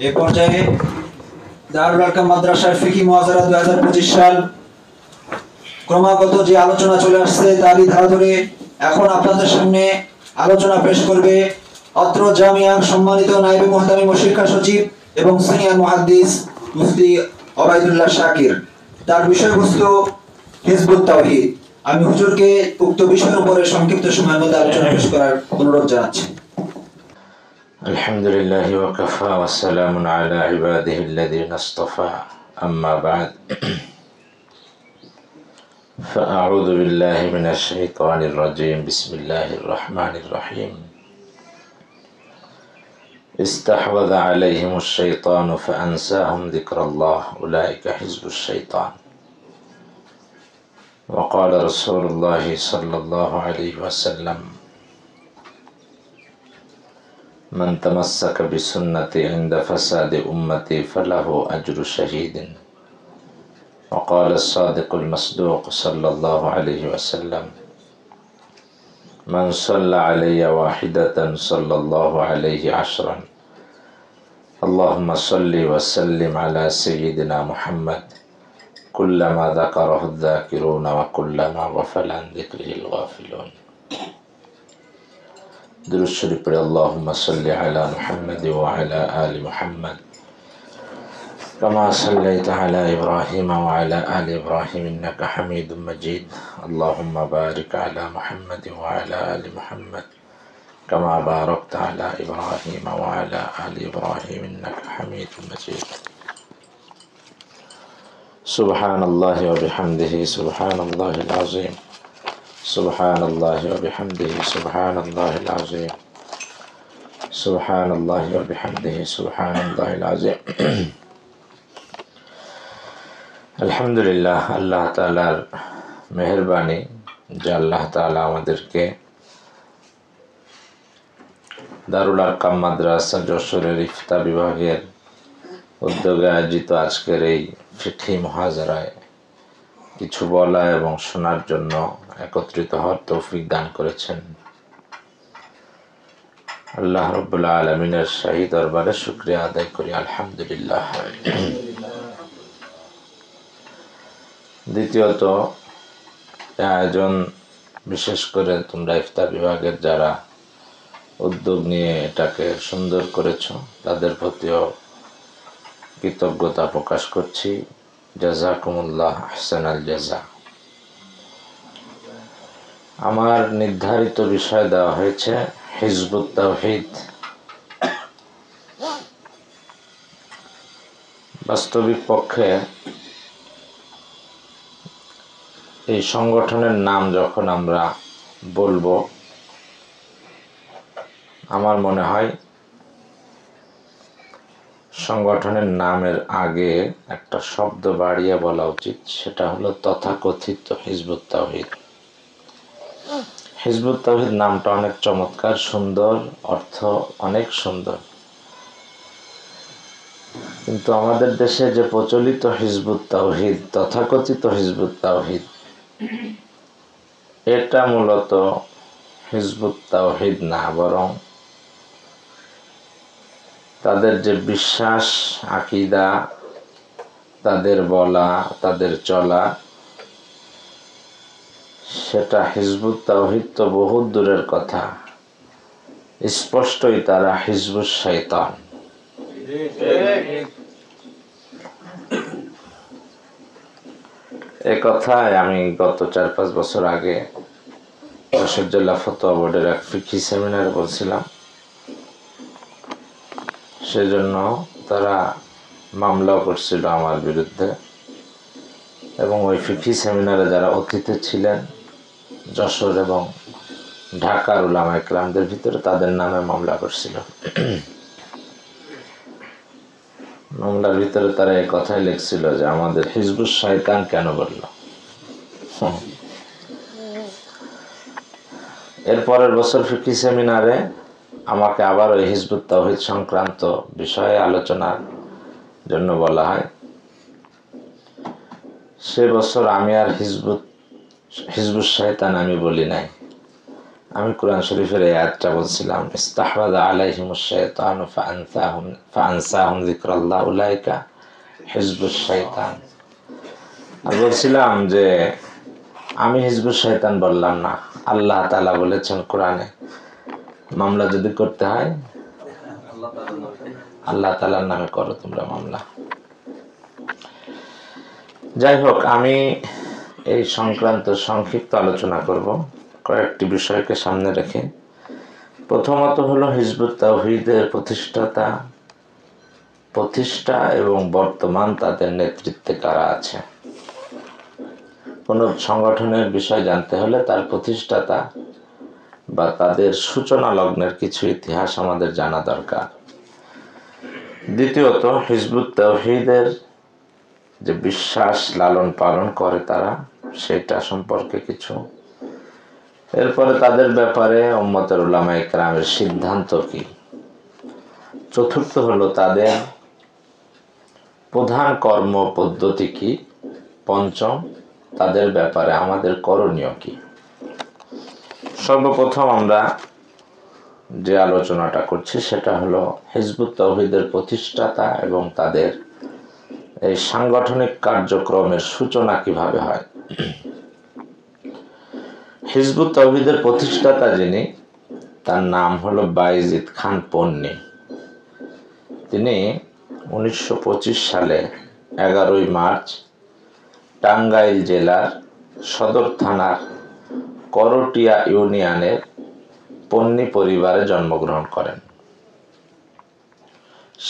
এ পর্যায়ে দারুল আরকাম মাদ্রাসার ফিকি মুহাজারা 2025 সাল ক্রমাগত যে আলোচনা চলে আসছে তারই ধারা ধরে এখন আপনাদের সামনে আলোচনা পেশ করবে অত্র জামিয়ার সম্মানিত নায়েবে মুহতামিম ও শিক্ষা সচিব এবং সিনিয়র মুহাদ্দিস মুফতি ওবায়দুল্লাহ শাকির। তার বিষয়বস্তু হিজবুত তাওহীদ। আমি হুজুরকে উক্ত বিষয়ের উপরে সংক্ষিপ্ত সময়ের মধ্যে আলোচনা পেশ করার অনুরোধ জানাচ্ছি। আলহামদুলিল্লাহ ওয়া কাফা ওয়া সালামুন আলা ইবাদিহি আল্লাযীনা ইসতাফা আম্মা বা'দ فأعوذ بالله من الشيطان الرجيم بسم الله الرحمن الرحيم استحوذ عليهم الشيطان فأنساهم ذكر الله أولئك حزب الشيطان وقال رسول الله صلى الله عليه وسلم من تمسك بسنتي عند فساد أمتي فله أجر شهيد وقال الصادق المصدوق صلى الله عليه وسلم من صلى علي واحدة صلى الله عليه عشرا اللهم صل وسلم على سيدنا محمد كلما ذكره الذاكرون وكلما غفل عن ذكره الغافلون درود شريف پڑھیں اللهم صل على محمد وعلى آل محمد كما صليت على إبراهيم وعلى آل إبراهيم إنك حميد مجيد اللهم بارك على محمد وعلى آل محمد كما باركت على إبراهيم وعلى آل إبراهيم إنك حميد مجيد سبحان الله وبحمده سبحان الله العظيم سبحان الله وبحمده سبحان الله العظيم سبحان الله وبحمده سبحان الله العظيم আলহামদুলিল্লাহ, আল্লাহ তাআলার মেহেরবানি যে আল্লাহ তাআলা আমাদেরকে দারুল আরকাম মাদ্রাসা যশোরের ইফতা বিভাগের উদ্যোগে আয়োজিত আজকের এই ফিকহি মুহাজারায় কিছু বলা এবং শোনার জন্য একত্রিত হওয়ার তৌফিক দান করেছেন। আল্লাহ রাব্বুল আলামিনের শাহী দরবারে শুকরিয়া আদায় করি, আলহামদুলিল্লাহ। দ্বিতীয়ত, আয়োজন বিশেষ করে তোমরা ইফতার বিভাগের যারা উদ্যোগ নিয়ে এটাকে সুন্দর করেছ তাদের প্রতিও কৃতজ্ঞতা প্রকাশ করছি। জাযাকুমুল্লাহ আহসানাল জাযা। আমার নির্ধারিত বিষয় দেওয়া হয়েছে হিজবুত তাওহীদ। বাস্তবিক পক্ষে এই সংগঠনের নাম যখন আমরা বলবো, আমার মনে হয় সংগঠনের নামের আগে একটা শব্দ বাড়িয়ে বলা উচিত, সেটা হলো তথাকথিত হিজবুত তাওহীদ। হিজবুত তাওহীদ নামটা অনেক চমৎকার, সুন্দর, অর্থ অনেক সুন্দর, কিন্তু আমাদের দেশে যে প্রচলিত হিজবুত তাওহীদ, তথাকথিত হিজবুত তাওহীদ, এটা মূলত হিজবুত তাওহীদ না, বরং তাদের যে বিশ্বাস, আকীদা, তাদের বলা, তাদের চলা, সেটা হিজবুত তাওহীদ তো বহুত দূরের কথা, স্পষ্টই তারা হিজবুশ শয়তান। এ কথায় আমি গত 4-5 বছর আগে যশোর জেলা ফতোয়া বোর্ডের এক ফিকহি সেমিনারে বলছিলাম। সেজন্য তারা মামলাও করছিল আমার বিরুদ্ধে, এবং ওই ফিকহি সেমিনারে যারা অতিথি ছিলেন যশোর এবং ঢাকার উলামায়ে কেরামদের ভিতরে, তাদের নামে মামলা করছিল। মামলার ভিতরে তারা এই কথাই লিখছিল যে আমাদের হিজবুশ শয়তান কেন বলল। এর পরের বছর ফিকহি সেমিনারে আমাকে আবার ওই হিজবুত তাওহীদ সংক্রান্ত বিষয়ে আলোচনার জন্য বলা হয়। সে বছর আমি আর হিজবুশ শয়তান আমি বলি নাই, আমি কোরআন শরীফের এই আয়াতটা বলছিলাম, ইস্তাহওয়াযা আলাইহিমুশ শাইতানু ফাআনসাহুম যিকরাল্লাহ উলাইকা হিজবুশ শাইতান। আর বলছিলাম যে আমি হিজবুশ শয়তান বললাম না, আল্লাহ তাআলা বলেছেন কোরআনে, মামলা যদি করতে হয় আল্লাহ তাআলার নামে করো তোমরা মামলা। যাই হোক, আমি এই সংক্রান্ত সংক্ষিপ্ত আলোচনা করব কয়েকটি বিষয়কে সামনে রেখে। প্রথমত হলো হিজবুত তাওহীদের প্রতিষ্ঠা এবং বর্তমান তাদের নেতৃত্বে কারা আছে। কোন সংগঠনের বিষয় জানতে হলে তার প্রতিষ্ঠাতা বা তাদের সূচনা লগ্নের কিছু ইতিহাস আমাদের জানা দরকার। দ্বিতীয়ত হিজবুত তাওহীদের যে বিশ্বাস লালন পালন করে তারা, সেটা সম্পর্কে কিছু। এরপরে তাদের ব্যাপারে উম্মতের উলামায়ে কেরামের সিদ্ধান্ত কি। চতুর্থ হলো তাদের প্রধান কর্ম পদ্ধতি কি। পঞ্চম, তাদের ব্যাপারে আমাদের করণীয় কি। সর্বপ্রথম আমরা যে আলোচনাটা করছি সেটা হলো হিজবুত তাওহীদের প্রতিষ্ঠাতা এবং তাদের এই সাংগঠনিক কার্যক্রমের সূচনা কিভাবে হয়। হিজবুত তাওহীদের প্রতিষ্ঠাতা যিনি, তার নাম হলো বায়েজিদ খান পন্নী। তিনি 1925 সালে 11ই মার্চ টাঙ্গাইল জেলার সদর থানার করটিয়া ইউনিয়নের পন্নী পরিবারে জন্মগ্রহণ করেন।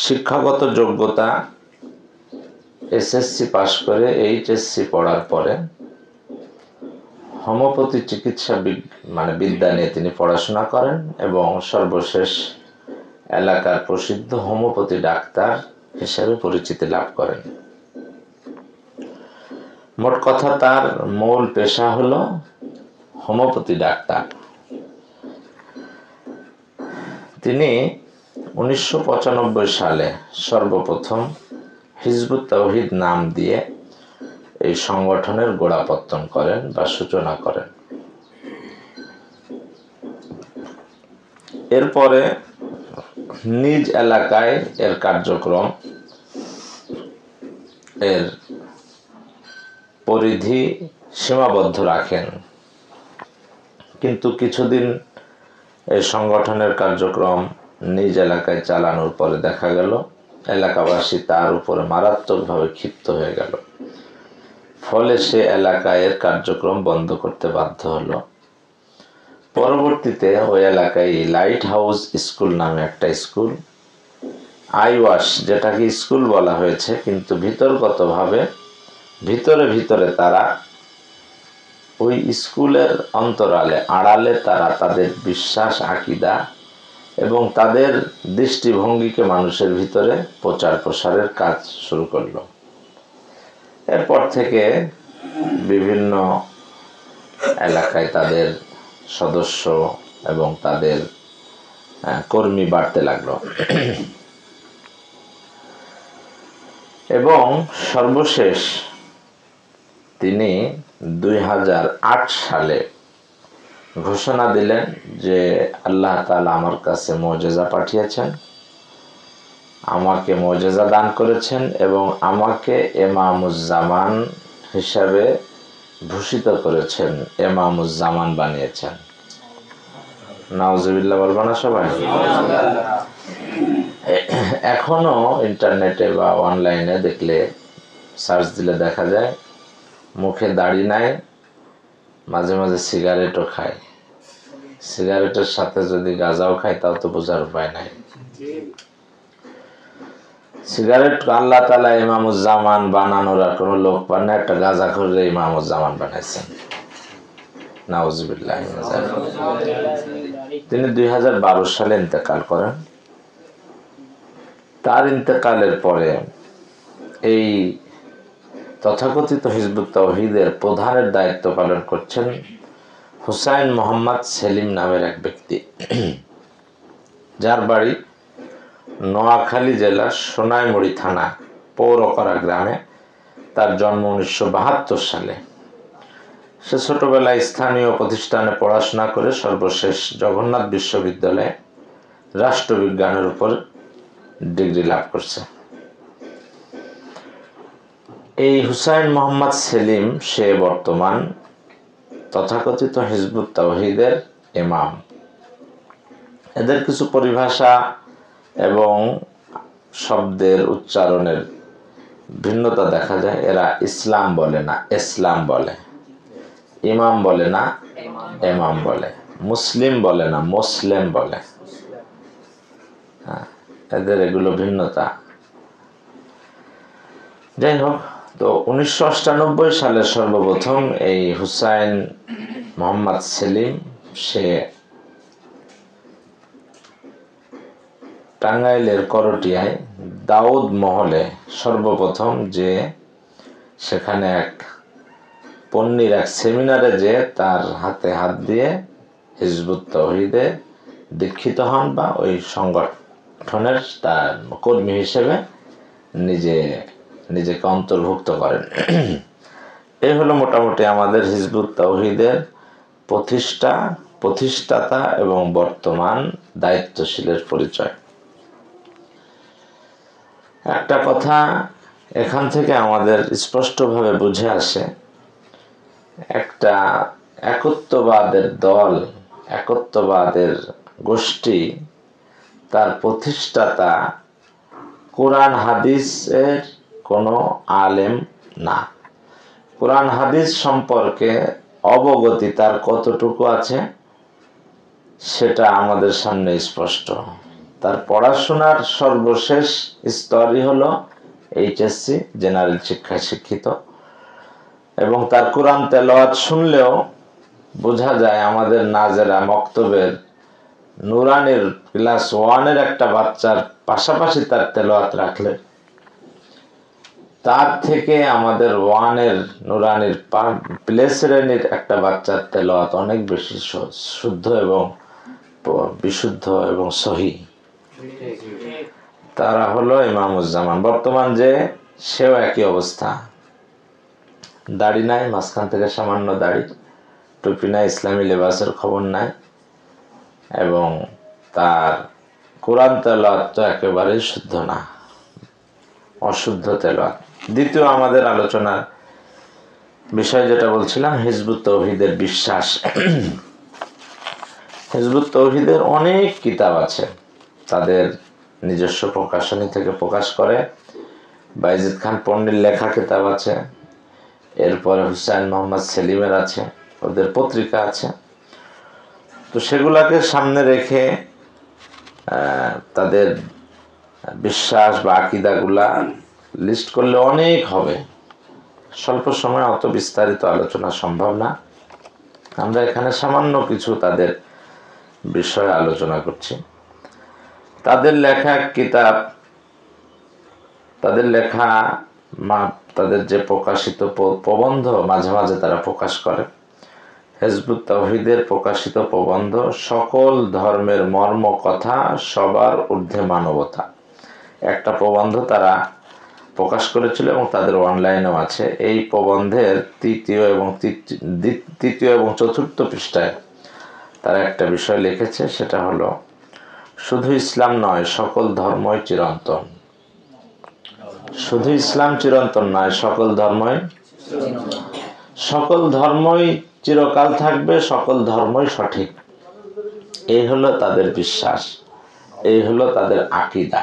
শিক্ষাগত যোগ্যতা এসএসসি পাশ করে এইচএসসি পড়ার পরে হোমিওপ্যাথি চিকিৎসা বিদ্যা নিয়ে তিনি পড়াশোনা করেন এবং সর্বশেষ এলাকার প্রসিদ্ধ হোমিওপ্যাথি ডাক্তার হিসেবে পরিচিতি লাভ করেন। মোট কথা তার মূল পেশা হলো হোমিওপ্যাথি ডাক্তার। তিনি 1995 সালে সর্বপ্রথম হিজবুত তাওহীদ নাম দিয়ে এই সংগঠনের গোড়াপত্তন করেন বা সূচনা করেন। এরপরে নিজ এলাকায় এর কার্যক্রম, এর পরিধি সীমাবদ্ধ রাখেন। কিন্তু কিছুদিন এই সংগঠনের কার্যক্রম নিজ এলাকায় চালানোর পরে দেখা গেল এলাকাবাসী তার উপরে মারাত্মকভাবে ক্ষিপ্ত হয়ে গেল। ফলে সে এলাকায় এর কার্যক্রম বন্ধ করতে বাধ্য হলো। পরবর্তীতে ওই এলাকায় লাইট হাউস স্কুল নামে একটা স্কুল, আইওয়াশ যেটাকে স্কুল বলা হয়েছে, কিন্তু ভিতরগতভাবে ভিতরে তারা ওই স্কুলের অন্তরালে আড়ালে তারা তাদের বিশ্বাস, আকীদা এবং তাদের দৃষ্টিভঙ্গিকে মানুষের ভিতরে প্রচার প্রসারের কাজ শুরু করলো। এরপর থেকে বিভিন্ন এলাকায় তাদের সদস্য এবং তাদের কর্মী বাড়তে লাগলো এবং সর্বশেষ তিনি 2008 সালে ঘোষণা দিলেন যে আল্লাহ তাআলা আমার কাছে মুজিজা পাঠিয়েছেন, আমাকে মুজিজা দান করেছেন এবং আমাকে ইমামুজ্জামান হিসাবে ভূষিত করেছেন, ইমামুজ্জামান বানিয়েছেন। নাউজুবিল্লাহ বলবো না সবাই? এখনো ইন্টারনেটে বা অনলাইনে দেখলে, সার্চ দিলে দেখা যায় মুখে দাড়ি নাই, মাঝে মাঝে সিগারেটও খায়। সিগারেটের সাথে যদি গাঁজাও খায় তাও তো বোঝার উপায় নাই। সিগারেট আল্লাহ তাআলা ইমামুজ্জামান বানানোর আর কোনো লোক পান না, একটা গাঁজা করে ইমামুজ্জামান বানাইছেন। নাউজুবিল্লাহ। তিনি 2012 সালে ইন্তেকাল করেন। তার ইন্তেকালের পরে এই তথাকথিত হিজবুত তাওহীদের প্রধানের দায়িত্ব পালন করছেন হুসাইন মোহাম্মদ সেলিম নামের এক ব্যক্তি, যার বাড়ি নোয়াখালী জেলার সোনাইমুড়ি থানা পৌরপাড়া গ্রামে। তার জন্ম 1972 সালে। সে ছোটবেলায় স্থানীয় প্রতিষ্ঠানে পড়াশোনা করে সর্বশেষ জগন্নাথ বিশ্ববিদ্যালয়ে রাষ্ট্রবিজ্ঞানের উপর ডিগ্রি লাভ করছে। এই হুসাইন মোহাম্মদ সেলিম সে বর্তমান তথাকথিত হিজবুত তাওহীদের ইমাম। এদের কিছু পরিভাষা এবং শব্দের উচ্চারণের ভিন্নতা দেখা যায়। এরা ইসলাম বলে না, ইসলাম বলে। ইমাম বলে না, ইমাম বলে। মুসলিম বলে না, মুসলিম বলে। এদের এগুলো ভিন্নতা। যাই হোক, তো 1998 সালে সর্বপ্রথম এই হুসাইন মোহাম্মদ সেলিম সে টাঙ্গাইলের করটিয়ায় দাউদ মহলে সর্বপ্রথম যে সেখানে এক পন্নীর এক সেমিনারে যে তার হাতে হাত দিয়ে হিজবুত তাওহীদে দীক্ষিত হন বা ওই সংগঠনের তার কর্মী হিসেবে নিজেকে অন্তর্ভুক্ত করেন। এই হলো মোটামুটি আমাদের হিজবুত তাওহীদের প্রতিষ্ঠাতা এবং বর্তমান দায়িত্বশীলের পরিচয়। একটা কথা এখান থেকে আমাদের স্পষ্টভাবে বুঝে আসে, একটা একত্ববাদের দল, একত্ববাদের গোষ্ঠী, তার প্রতিষ্ঠাতা কোরআন হাদিসের কোনো আলেম না। কোরআন হাদিস সম্পর্কে অবগতি তার কতটুকু আছে সেটা আমাদের সামনে স্পষ্ট। তার পড়াশোনার সর্বশেষ স্তরই হলো এইচএসসি, জেনারেল শিক্ষায় শিক্ষিত, এবং তার কোরআন তেলাওয়াত শুনলেও বোঝা যায় আমাদের নাজেরা মক্তবের নুরানির ক্লাস 1-এর একটা বাচ্চার পাশাপাশি তার তেলাওয়াত রাখলে তার থেকে আমাদের 1-এর নুরানির প্লে শ্রেণীর একটা বাচ্চার তেলাওয়াত অনেক বেশি শুদ্ধ এবং বিশুদ্ধ এবং সহি। তারা হলো ইমামুজ্জামান। বর্তমান যে সেও একই অবস্থা, দাড়ি নাই, মাঝখান থেকে সামান্য দাড়ি, টুপি নাই, ইসলামী লেবাসের খবর নাই, এবং তার কোরআন তেলাওয়াত তো একেবারেই শুদ্ধ না, অশুদ্ধ তেলাওয়াত। দ্বিতীয় আমাদের আলোচনার বিষয় যেটা বলছিলাম, হিজবুত তাওহীদের বিশ্বাস। হিজবুত তাওহীদের অনেক কিতাব আছে, তাদের নিজস্ব প্রকাশনী থেকে প্রকাশ করে। বাইজিদ খান পন্নীর লেখা কিতাব আছে, এরপরে হুসাইন মোহাম্মদ সেলিমের আছে, ওদের পত্রিকা আছে। তো সেগুলাকে সামনে রেখে তাদের বিশ্বাস বা আকীদাগুলা লিস্ট করলে অনেক হবে, স্বল্প সময় অত বিস্তারিত আলোচনা সম্ভব না। আমরা এখানে সামান্য কিছু তাদের বিষয়ে আলোচনা করছি। তাদের লেখা কিতাব, তাদের লেখা তাদের যে প্রকাশিত প্রবন্ধ মাঝে মাঝে তারা প্রকাশ করে। হিজবুত তাওহীদের প্রকাশিত প্রবন্ধ সকল ধর্মের মর্ম কথা, সবার ঊর্ধ্বে মানবতা, একটা প্রবন্ধ তারা প্রকাশ করেছিল এবং তাদের অনলাইনেও আছে। এই প্রবন্ধের তৃতীয় এবং চতুর্থ পৃষ্ঠায় তারা একটা বিষয় লিখেছে, সেটা হলো শুধু ইসলাম নয়, সকল ধর্মই চিরন্তন। শুধু ইসলাম চিরন্তন নয়, সকল ধর্মই চিরকাল থাকবে, সকল ধর্মই সঠিক। এই হলো তাদের বিশ্বাস, এই হলো তাদের আকীদা।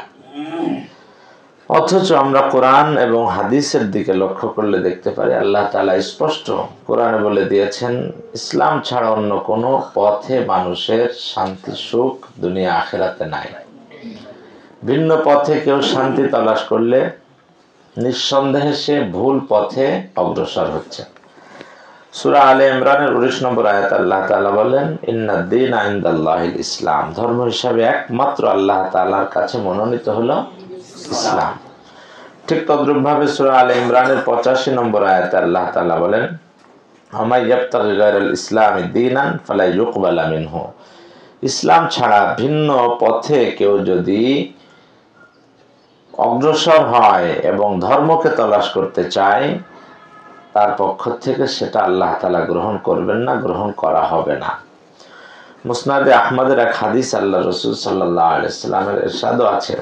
অথচ আমরা কোরআন এবং হাদিসের দিকে লক্ষ্য করলে দেখতে পারি আল্লাহ তাআলা স্পষ্ট কোরআনে বলে দিয়েছেন, ইসলাম ছাড়া অন্য কোনো পথে মানুষের শান্তি সুখ দুনিয়া আখিরাতে নাই। ভিন্ন পথে কেউ শান্তি তালাশ করলে নিঃসন্দেহে সে ভুল পথে অগ্রসর হচ্ছে। সূরা আলে ইমরানের 19 নম্বর আয়াত আল্লাহ তাআলা বলেন, ইন্নাদ-দীনা ইনদাল্লাহিল ইসলাম, ধর্ম হিসাবে একমাত্র আল্লাহ তাআলার কাছে মনোনীত হলো ইসলাম। ঠিক তদ্রূপভাবে সূরা আলে ইমরানের 85 নম্বর আয়াতে আল্লাহ তাআলা বলেন, আমায় ইয়াবতাগি গায়রাল ইসলামি দীনান ফালা ইউকবালা মিনহু, ইসলাম ছাড়া ভিন্ন পথে কেউ যদি অগ্রসর হয় এবং ধর্মকে তলাশ করতে চায় তার পক্ষ থেকে সেটা আল্লাহ তাআলা গ্রহণ করবেন না, গ্রহণ করা হবে না। মুসনাদে আহমদের এক হাদিস আল্লাহ রসুল সাল্লাল্লাহু আলাইহি সাল্লামের ইরশাদও আছে,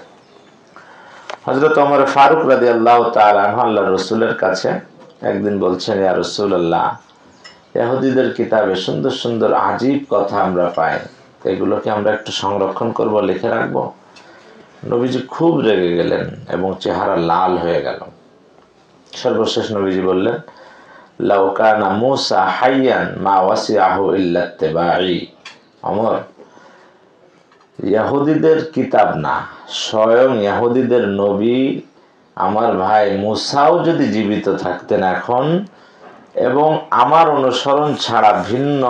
হযরত ওমর ফারুক রাদিয়াল্লাহু তাআলা আনহু আল্লাহ রসুলের কাছে একদিন বলছেন, ইয়া রাসূলুল্লাহ, ইহুদিদের কিতাবে সুন্দর সুন্দর আজীব কথা আমরা পাই, এগুলোকে আমরা একটু সংরক্ষণ করব, লিখে রাখবো। নবীজি খুব রেগে গেলেন এবং চেহারা লাল হয়ে গেল। সর্বশেষ নবীজি বললেন, লাউ কানা মূসা হাইয়ান মা ওয়াসিআহু ইল্লা ইত্তিবাই। ওমর, ইহুদিদের কিতাব না, স্বয়ং ইহুদিদের নবী আমার ভাই মূসাও যদি জীবিত থাকতেন এখন, এবং আমার অনুসরণ ছাড়া ভিন্ন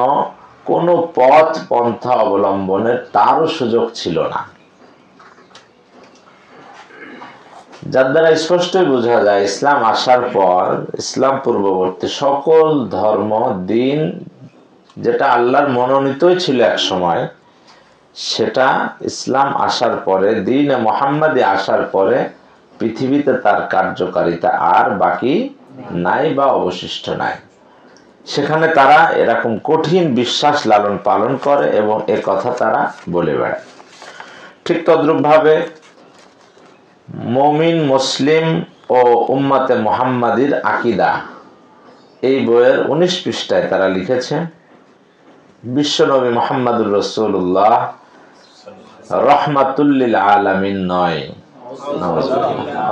কোনো পথ পন্থা অবলম্বনের তারও সুযোগ ছিল না। যার দ্বারা স্পষ্টই বোঝা যায় ইসলাম আসার পর, ইসলাম পূর্ববর্তী সকল ধর্ম দিন যেটা আল্লাহর মনোনীতই ছিল এক সময়, সেটা ইসলাম আসার পরে, দ্বীনে মুহাম্মাদি আসার পরে পৃথিবীতে তার কার্যকারিতা আর বাকি নাই বা অবশিষ্ট নাই। সেখানে তারা এরকম কঠিন বিশ্বাস লালন পালন করে এবং এ কথা তারা বলে বেড়ায়। ঠিক তদ্রূপভাবে মুমিন মুসলিম ও উম্মতে মুহাম্মাদির আকীদা, এই বইয়ের 19 পৃষ্ঠায় তারা লিখেছে, বিশ্বনবী মুহাম্মদুর রাসূলুল্লাহ রহমাতুল লিল আলামিন নয়।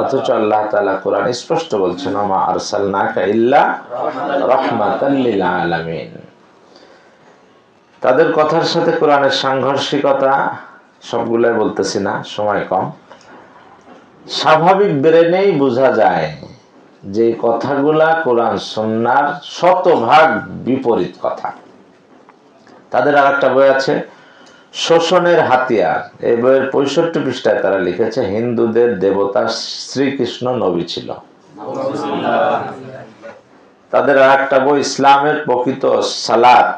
অথচ আল্লাহ তাআলা কোরআন স্পষ্ট বলছেন, ওমা আরসালনাকা ইল্লা রাহমাতাল লিল আলামিন। তাদের কথার সাথে কোরআনের সাংঘর্ষিকতা সবগুলাই বলতেছি না, সময় কম। স্বাভাবিক ব্রেনেই বোঝা যায় যে কথাগুলা কোরআন সুন্নাহর শতভাগ বিপরীত কথা। তাদের আরেকটা বই আছে, শোষণের হাতিয়ার। এই বইয়ের 65 পৃষ্ঠায় তারা লিখেছে, হিন্দুদের দেবতা শ্রীকৃষ্ণ নবী ছিল। তাদের আরেকটা বই, ইসলামের প্রকৃত সালাত।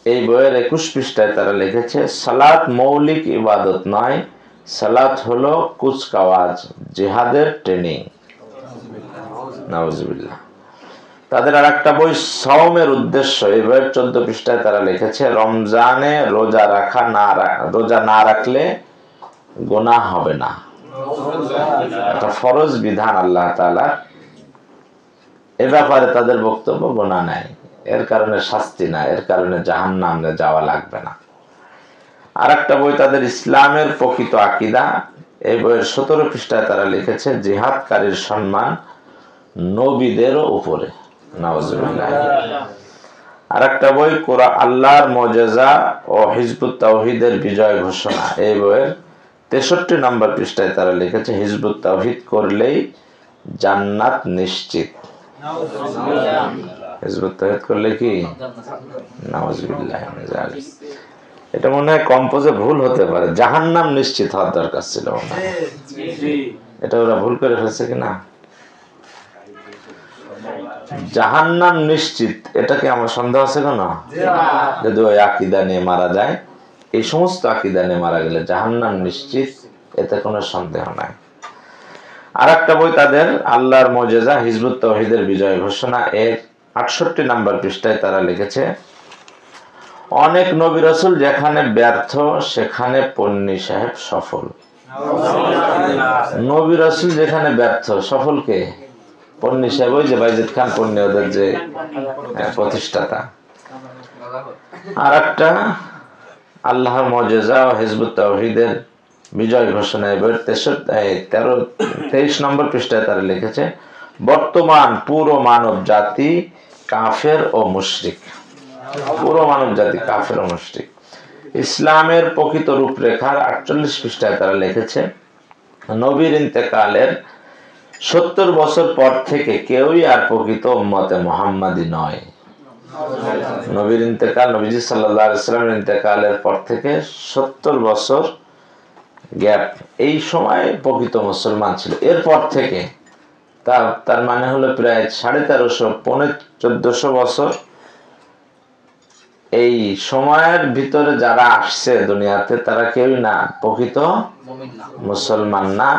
এই বইয়ের 21 পৃষ্ঠায় তারা লিখেছে, সালাত মৌলিক ইবাদত নয়, সালাত হলো কুচকাওয়াজ, জিহাদের ট্রেনিং। নাউজুবিল্লাহ। তাদের আরেকটা বই, সাওমের উদ্দেশ্য। এই বইয়ের 14 পৃষ্ঠায় তারা লিখেছে, রমজানে রোজা না রাখলে গুনাহ হবে না, এটা ফরজ বিধান আল্লাহ তাআলা। এ ব্যাপারে তাদের বক্তব্য, গুনাহ নাই, এর কারণে শাস্তি না, এর কারণে জাহান্নামে যাওয়া লাগবে না। আরেকটা বই তাদের, ইসলামের প্রকৃত আকীদা। এই বইয়ের 17 পৃষ্ঠায় তারা লিখেছে, জিহাদকারীর সম্মান নবীদেরও উপরে। নাউজুবিল্লাহ। আরেকটা বই, কোরআন আল্লাহর মুজিজা ও হিজবুত তাওহীদের বিজয় ঘোষণা। এই বইয়ের 63 নম্বর পৃষ্ঠায় তারা লিখেছে, হিজবুত তাওহীদ করলেই জান্নাত নিশ্চিত। হিজবুত তাওহীদ করলে কি? নাউজুবিল্লাহ। এটা মনে হয় কম্পোজে ভুল হতে পারে, জাহান্নাম নিশ্চিত হওয়ার দরকার ছিল। এটা ওরা ভুল করে ফেলছে কিনা? জাহান্নাম নিশ্চিত, এটাকে আমার সন্দেহ আছে কেন? যদি ওই আকীদা নিয়ে মারা যায়, এই সমস্ত আকীদা নিয়ে মারা গেলে জাহান্নাম নিশ্চিত, এতে কোনো সন্দেহ নাই। আর একটা বই তাদের, আল্লাহর মুজিজা হিজবুত তাওহীদের বিজয় ঘোষণা। এর 68 নম্বর পৃষ্ঠায় তারা লিখেছে, অনেক নবী রাসূল যেখানে ব্যর্থ সেখানে পন্নী সাহেব সফল। নবী রাসূল যেখানে ব্যর্থ, সফল কে? পন্নী সাহেব, ওই যে বাইজিদ খান পন্নী, ওদের যে প্রতিষ্ঠাতা। আর একটা, আল্লাহর মুজিজা ও হিজবুত তাওহীদের বিজয় ঘোষণা। এবার 23 নম্বর পৃষ্ঠায় তারা লিখেছে, বর্তমান পুরো মানব জাতি কাফের ও মুশরিক। পুরো মানব জাতি কাফের ও মুশরিক। ইসলামের প্রকৃত রূপরেখার 48 পৃষ্ঠায় তারা লিখেছে, নবীর ইন্তেকালের 70 বছর পর থেকে কেউই আর প্রকৃত উম্মতে মুহাম্মাদি নয়। নবীর ইন্তেকাল, নবীজি সাল্লাল্লাহু আলাইহি ওয়াসাল্লামের ইন্তেকালের পর থেকে 70 বছর গ্যাপ, এই সময় প্রকৃত মুসলমান ছিল। এরপর থেকে তার মানে হলো প্রায় 1350 পৌনে 1400 বছর। এই সময়ের ভিতরে যারা আসছে দুনিয়াতে, তারা কেউই না প্রকৃত মুসলমান না,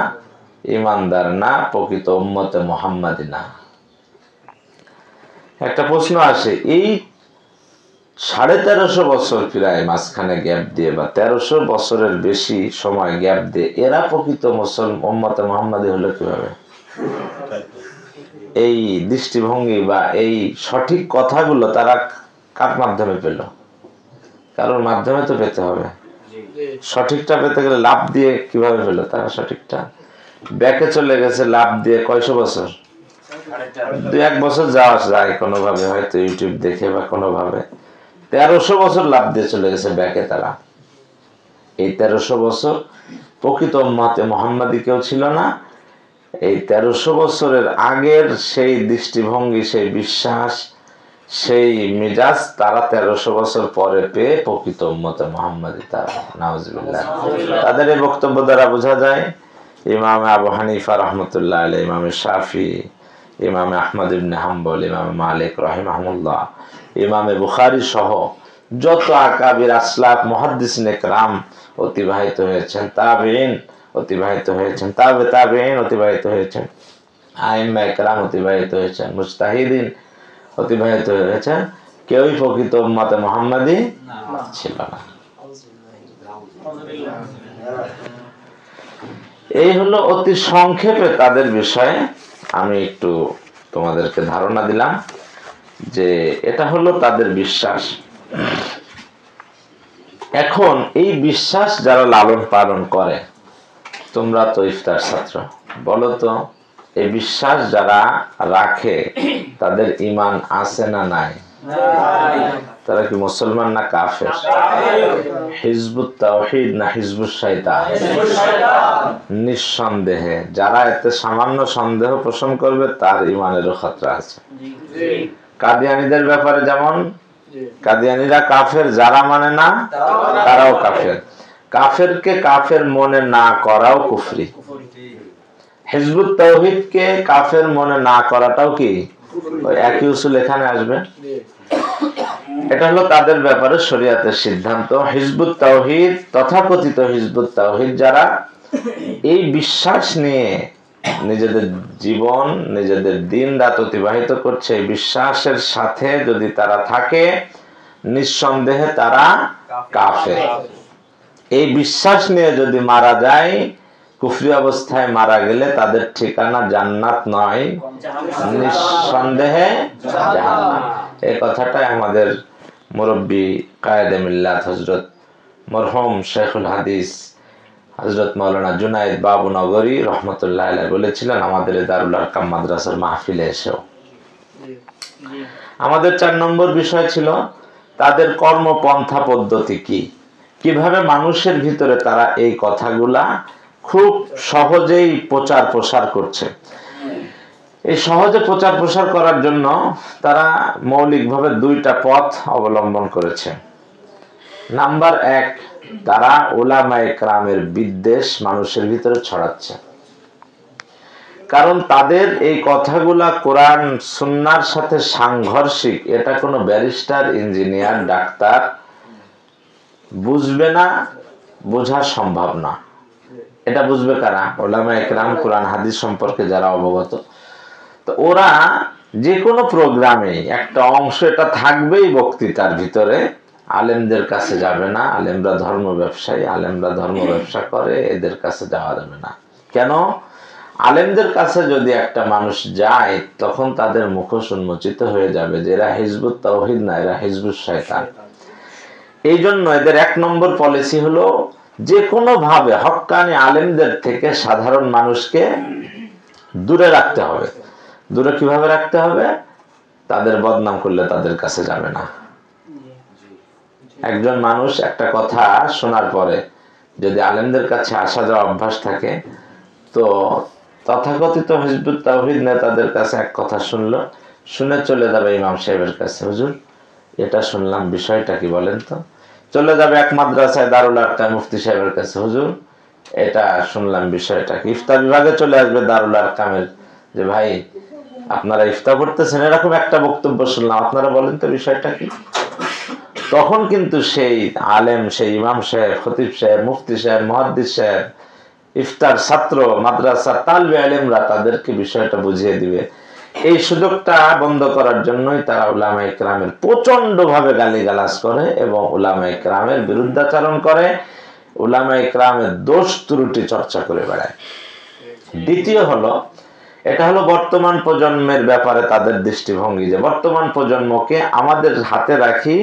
ইমানদার না, প্রকৃত উম্মতে মুহাম্মাদি না। একটা প্রশ্ন আসে, এই 1350 বছর প্রায় মাঝখানে গ্যাপ দিয়ে বা 1300 বছরের বেশি সময় গ্যাপ দিয়ে এরা প্রকৃত উম্মতে মুহাম্মাদী হলো কিভাবে? এই দৃষ্টিভঙ্গি বা এই সঠিক কথাগুলো তারা কার মাধ্যমে পেল? কারোর মাধ্যমে তো পেতে হবে। সঠিকটা পেতে গেলে লাভ দিয়ে কিভাবে পেল তারা সঠিকটা? ব্যাকে চলে গেছে লাভ দিয়ে কয়শো বছর, 2-1 বছর যাওয়া যায় কোনোভাবে, হয়তো ইউটিউব দেখে বা কোনোভাবে। 1300 বছর লাভ দিয়ে চলে গেছে ব্যাকে তারা। এই 1300 বছর প্রকৃত উম্মতে মুহাম্মাদী কেউ ছিল না। এই 1300 বছরের আগের সেই দৃষ্টিভঙ্গি, সেই বিশ্বাস, সেই মিজাজ তারা 1300 বছর পরে পেয়ে প্রকৃত উম্মতে মুহাম্মাদী তারা। নাউজুবিল্লাহ। তাদের এই বক্তব্য দ্বারা বোঝা যায় ইমাম আবু হানিফা রাহমাতুল্লাহ আলাইহি, ইমাম শাফি, ইমাম আহমদ ইবনে হাম্বল, ইমাম মালিক রাহিমাহুল্লাহ, ইমাম বুখারী সহ যত আকাবির আসলাফ মুহাদ্দিসিন ইকরাম অতিবাহিত হয়েছেন, তাবেঈন অতিবাহিত হয়েছেন, তাবেঈন অতিবাহিত হয়েছেন, আইম্মা ইকরাম অতিবাহিত হয়েছেন, মুজতাহিদিন অতিবাহিত হয়েছেন, কেউই প্রকৃত উম্মতে মুহাম্মাদী ছিল না। এই হলো অতি সংক্ষেপে তাদের বিষয়ে আমি একটু তোমাদেরকে ধারণা দিলাম যে এটা হলো তাদের বিশ্বাস। এখন এই বিশ্বাস যারা লালন পালন করে, তোমরা তো ইফতার ছাত্র, বলো তো এই বিশ্বাস যারা রাখে তাদের ঈমান আছে না নাই? তারা কি মুসলমান না কাফের? হিজবুত তাওহীদ না হিজবুশ শাইতান? নিঃসন্দেহে যারা এতে সামান্য সন্দেহ পোষণ করবে তার ঈমানেরও খতরা আছে। কাদিয়ানীদের ব্যাপারে যেমন কাদিয়ানীরা কাফের, যারা মানে না তারাও কাফের। কাফেরকে কাফের মনে না করাও কুফরি। হিজবুত তাওহীদকে কাফের মনে না করাটাও কি ওই একই উসুল এখানে আসবে। এটা হলো তাদের ব্যাপারে শরীয়তের সিদ্ধান্ত। হিজবুত তাওহীদ, তথাকথিত হিজবুত তাওহীদ যারা এই বিশ্বাস নিয়ে নিজেদের জীবন, নিজেদের দিন রাত অতিবাহিত করছে, এই বিশ্বাসের সাথে যদি তারা থাকে নিঃসন্দেহে তারা কাফের। এই বিশ্বাস নিয়ে যদি মারা যায়, কুফরি অবস্থায় মারা গেলে তাদের ঠিকানা জান্নাত নয়, নিঃসন্দেহে জাহান্নাম। এই কথাটাই আমাদের মুরব্বী কায়েদে মিল্লাত হযরত মরহুম শেখুল হাদিস হযরত মাওলানা জুনায়েদ বাবু নগরী রহমতুল্লাহ আলাইহি বলেছিলেন আমাদের দারুল আরকাম মাদ্রাসার মাহফিলে এসেও। আমাদের 4 নম্বর বিষয় ছিল তাদের কর্মপন্থা পদ্ধতি কি, কিভাবে মানুষের ভিতরে তারা এই কথাগুলা খুব সহজেই প্রচার প্রসার করছে। এই সহজে প্রচার প্রসার করার জন্য তারা মৌলিকভাবে 2টা পথ অবলম্বন করেছে। নাম্বার 1, তারা উলামায়ে কেরামের বিদ্বেষ মানুষের ভিতরে ছড়াচ্ছে। কারণ তাদের এই কথাগুলা কোরআন সুন্নাহর সাথে সাংঘর্ষিক। এটা কোনো ব্যারিস্টার, ইঞ্জিনিয়ার, ডাক্তার বুঝবে না, বোঝা সম্ভব না। এটা বুঝবে কারা? উলামায়ে কেরাম, কোরআন হাদিস সম্পর্কে যারা অবগত। তো ওরা যে কোনো প্রোগ্রামে একটা অংশ এটা থাকবেই বক্তৃতার ভিতরে, আলেমদের কাছে যাবে না। আলেমরা ধর্ম ব্যবসায়ী, আলেমরা ধর্ম ব্যবসা করে, এদের কাছে যাওয়া যাবে না। কেন? আলেমদের কাছে যদি একটা মানুষ যায় তখন তাদের মুখোশ উন্মোচিত হয়ে যাবে যে এরা হিজবুত তাওহীদ না, এরা হিজবুশ শয়তান। এই জন্য এদের 1 নম্বর পলিসি হলো যে কোনো ভাবে হক্কানি আলেমদের থেকে সাধারণ মানুষকে দূরে রাখতে হবে। দূরে কিভাবে রাখতে হবে? তাদের বদনাম করলে তাদের কাছে যাবে না। একজন মানুষ একটা কথা শোনার পরে যদি আলেমদের কাছে আসা যাওয়া অভ্যাস থাকে, তো তথাকথিত হিজবুত তাওহীদ নেতাদের কাছে এক কথা শুনলো, শুনে চলে যাবে ইমাম সাহেবের কাছে, হুজুর এটা শুনলাম, বিষয়টা কি বলেন তো। চলে যাবে এক মাদ্রাসায় দারুল আরকাম মুফতি সাহেবের কাছে, হুজুর এটা শুনলাম, বিষয়টা কি। ইফতার বিভাগে চলে আসবে দারুল আরকামের, যে ভাই আপনারা ইফতার করতেছেন, এরকম একটা বক্তব্য শুনলাম, আপনারা বলেন তো বিষয়টা কি। তখন কিন্তু সেই আলেম, সেই ইমাম সাহেব, খতিব সাহেব, মুফতি সাহেব, মুহাদ্দিস সাহেব, ইফতার ছাত্র, মাদ্রাসা তালবে আলেমরা তাদেরকে বিষয়টা বুঝিয়ে দিবে। এই সুযোগটা বন্ধ করার জন্যই তারা উলামায়ে কেরামের প্রচন্ড ভাবে গালিগালাজ করে এবং উলামায়ে কেরামের বিরুদ্ধাচরণ করে, উলামায়ে কেরামের দোষ ত্রুটি চর্চা করে বেড়ায়। দ্বিতীয় হলো, এটা হলো বর্তমান প্রজন্মের ব্যাপারে তাদের দৃষ্টিভঙ্গি, যে বর্তমান প্রজন্মকে আমাদের হাতে রাখি,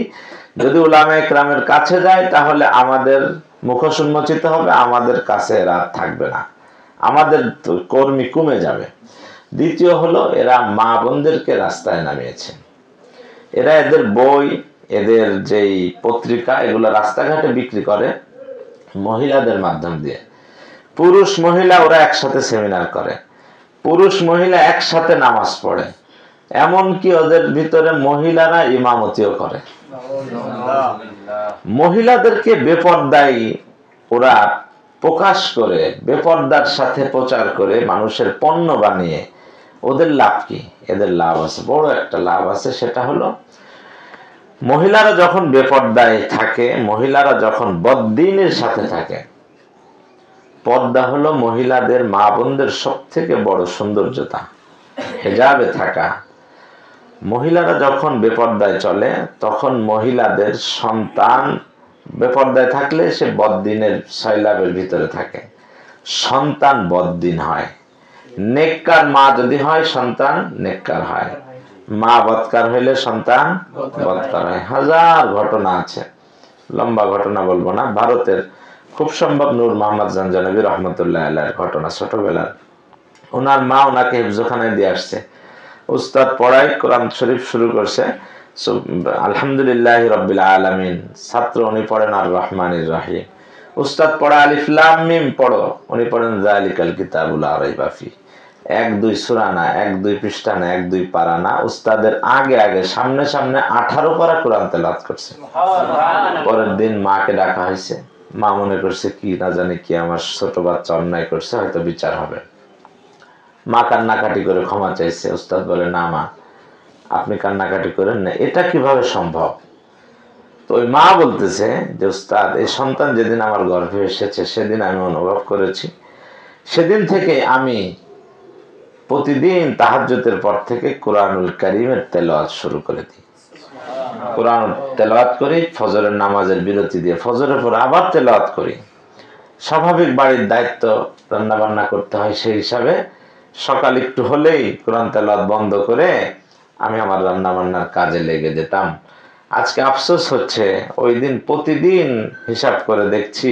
যদি উলামায়ে কেরামের কাছে যায় তাহলে আমাদের মুখোশ উন্মোচিত হবে, আমাদের কাছে এরা থাকবে না, আমাদের কর্মী কমে যাবে। দ্বিতীয় হলো, এরা মা বোনদেরকে রাস্তায় নামিয়েছে। এরা এদের বই, এদের যেই পত্রিকা, এগুলো রাস্তাঘাটে বিক্রি করে মহিলাদের মাধ্যম দিয়ে। পুরুষ মহিলা ওরা একসাথে সেমিনার করে, পুরুষ মহিলা একসাথে নামাজ পড়ে, এমনকি ওদের ভিতরে মহিলারা ইমামতিও করে। মহিলাদেরকে বেপরদাই ওরা প্রকাশ করে, বেপরদার সাথে প্রচার করে মানুষের পণ্য বানিয়ে ওদের লাভ কি? এদের লাভ আছে, বড় একটা লাভ আছে। সেটা হলো, মহিলারা যখন বেপরদায় থাকে, মহিলারা যখন বদ্দিনের সাথে থাকে, পর্দা হলো মহিলাদের, মা বোনদের সব থেকে বড় সৌন্দর্যতা, হেজাবে থাকা। মহিলারা যখন বেপরদায় চলে তখন মহিলাদের সন্তান বেপরদায় থাকলে সে বদ্দিনের সয়লাবের ভিতরে থাকে, সন্তান বদ্দিন হয়। নেককার মা যদি হয় সন্তান নেককার হয়, মা বৎকার হইলে সন্তান বৎকার হয়। হাজার ঘটনা আছে, লম্বা ঘটনা বলবো না। ভারতের খুব সম্ভব নূর মোহাম্মদ জানজানবী রহমতুল্লাহ আলাইহির ঘটনা, ছোটবেলার। ওনার মা ওনাকে হিফজখানায় দিয়ে আসছে, উস্তাদ পড়াই, কোরআন শরীফ শুরু করছে, আলহামদুলিল্লাহ রাব্বিল আলামিন, ছাত্র উনি পড়েন আর রহমানির রহিম। উস্তাদ পড়া আলিফ লাম মিম পড়ো, উনি পড়েন যালিকাল কিতাবুল লা রাইবা ফিহ। 1-2 সূরা না, 1-2 পৃষ্ঠা না, 1-2 পারা না, উস্তাদের আগে আগে সামনে সামনে 18 পারা কোরআন তেলাওয়াত করছে। পরের দিন মাকে ডাকা হয়েছে, মা মনে করছে কি না জানি কি আমার ছোট বাচ্চা অন্যায় করছে, হয়তো বিচার হবে। মা কান্নাকাটি করে ক্ষমা চাইছে। উস্তাদ বলে, না মা, আপনি কান্নাকাটি করেন না, এটা কিভাবে সম্ভব? তো ওই মা বলতেছে যে উস্তাদ, এই সন্তান যেদিন আমার গর্ভে এসেছে সেদিন আমি অনুভব করেছি, সেদিন থেকে আমি প্রতিদিন তাহাজ্জুদের পর থেকে কোরআনুল কারীমের তেলাওয়াত শুরু করে দিই। কোরআন তেলাওয়াত করি, ফজরের নামাজের বিরতি দিয়ে ফজরের পর আবার তেলাওয়াত করি। স্বাভাবিক বাড়ির দায়িত্ব, রান্না বান্না করতে হয়, সেই হিসাবে সকাল একটু হলেই কোরআন তেলাওয়াত বন্ধ করে আমি আমার রান্না বান্নার কাজে লেগে যেতাম। আজকে আফসোস হচ্ছে, ওই দিন প্রতিদিন হিসাব করে দেখছি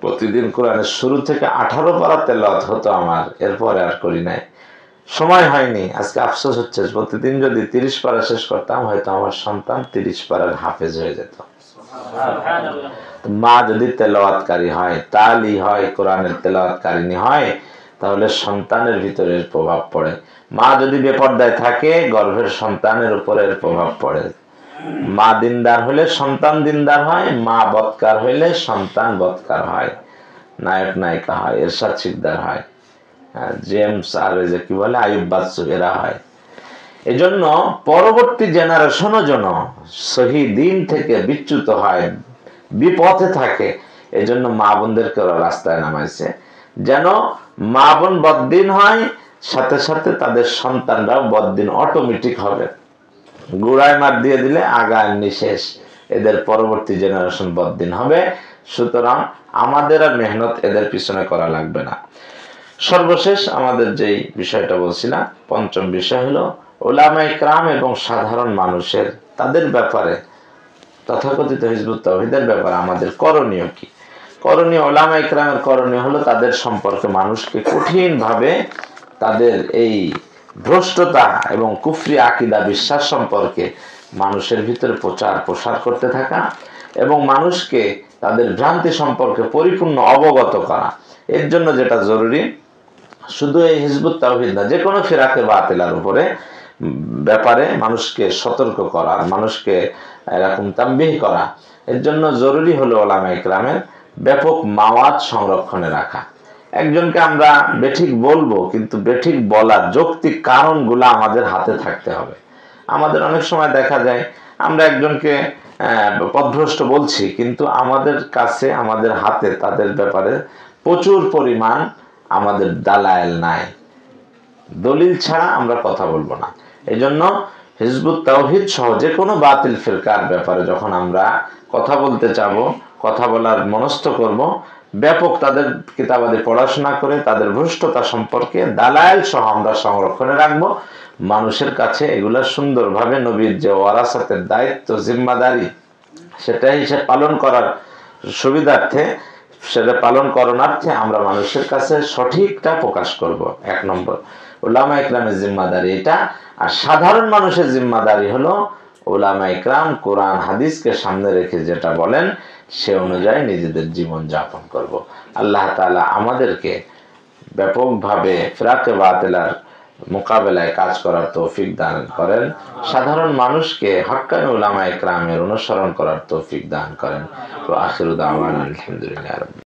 প্রতিদিন কোরআনের শুরু থেকে 18 পারা তেলাওয়াত হতো আমার, এরপরে আর করি নাই, সময় হয়নি। আজকে আফসোস হচ্ছে, প্রতিদিন যদি 30 পারা শেষ করতাম হয়তো আমার সন্তান 30 পারার হাফেজ হয়ে যেত। মা যদি তেলাওয়াতকারী হয়, তালি হয়, কোরআনের তেলাওয়াতকারিনী হয়, তাহলে সন্তানের ভিতরে প্রভাব পড়ে। মা যদি বেপরদায় থাকে, গর্ভের সন্তানের উপরে প্রভাব পড়ে। মা দিনদার হলে সন্তান দিনদার হয়, মা বৎকার হইলে সন্তান বৎকার হয়, নায়ক নায়িকা হয়, এরশাদ শিকদার হয়, জেমস আর যে কি বলে আইয়ুব বাচ্চু, এরা হয়। এজন্য পরবর্তী জেনারেশনও যেন সহি দিন থেকে বিচ্যুত হয়, বিপথে থাকে, এজন্য মা বোনদেরকে রাস্তায় নামাইছে, যেন মা বোন বদ্দিন হয়, সাথে সাথে তাদের সন্তানরাও বদ্দিন অটোমেটিক হবে। গুড়ায় মার দিয়ে দিলে আগায় নিশেষ, এদের পরবর্তী জেনারেশন বদ্দিন হবে। সুতরাং আমাদের আর মেহনত এদের পিছনে করা লাগবে না। সর্বশেষ আমাদের যেই বিষয়টা বলছিলাম, পঞ্চম বিষয় হলো উলামায়ে কেরাম এবং সাধারণ মানুষের, তাদের ব্যাপারে, তথাকথিত হিজবুত তাওহীদের ব্যাপারে আমাদের করণীয় কি? করণীয়, উলামায়ে কেরামের করণীয় হলো তাদের সম্পর্কে মানুষকে কঠিনভাবে তাদের এই ভ্রষ্টতা এবং কুফরি আকীদা বিশ্বাস সম্পর্কে মানুষের ভিতরে প্রচার প্রসার করতে থাকা এবং মানুষকে তাদের ভ্রান্তি সম্পর্কে পরিপূর্ণ অবগত করা। এর জন্য যেটা জরুরি, শুধু এই হিজবুত তাওহীদ না, যে কোনো ফিরাকে বাতিলার উপরে ব্যাপারে মানুষকে সতর্ক করা, মানুষকে এরকম তানবিহ করা। এর জন্য জরুরি হলো উলামায়ে কেরামের ব্যাপক মাওয়াত সংরক্ষণে রাখা। একজনকে আমরা বেঠিক বলবো, কিন্তু বেঠিক বলার যৌক্তিক কারণগুলো আমাদের হাতে থাকতে হবে। আমাদের অনেক সময় দেখা যায় আমরা একজনকে পথভ্রষ্ট বলছি, কিন্তু আমাদের কাছে, আমাদের হাতে তাদের ব্যাপারে প্রচুর পরিমাণ আমাদের দালায়েল নাই, দলিল ছাড়া আমরা কথা বলবো না। এই জন্য হিজবুত তাওহীদ সহ যে কোনো বাতিল ফিরকার ব্যাপারে যখন আমরা কথা বলতে চাবো, কথা বলার মনস্থ করব, ব্যাপক তাদের কিতাবাদি পড়াশোনা করে তাদের ভ্রষ্টতা সম্পর্কে দালাইল সহ আমরা সংরক্ষণে রাখবো। মানুষের কাছে এগুলা সুন্দরভাবে নবীর যে ওয়ারাসাতের দায়িত্ব, জিম্মাদারি, সেটাই সে পালন করার সুবিধার্থে, সেটা পালন করণার্থে আমরা মানুষের কাছে সঠিকটা প্রকাশ করব। 1 নম্বর উলামা ইকরামের জিম্মাদারি এটা। আর সাধারণ মানুষের জিম্মাদারি হলো উলামা ইকরাম কোরআন হাদিসকে সামনে রেখে যেটা বলেন সে অনুযায়ী নিজেদের জীবন যাপন করব। আল্লাহ তাআলা আমাদেরকে ব্যাপকভাবে ফিরাকে বাতিলার মোকাবেলায় কাজ করার তৌফিক দান করেন। সাধারণ মানুষকে হক্কানি উলামা ইকরামের অনুসরণ করার তৌফিক দান করেন। তো আখিরু দাওয়ানা আলহামদুলিল্লাহ।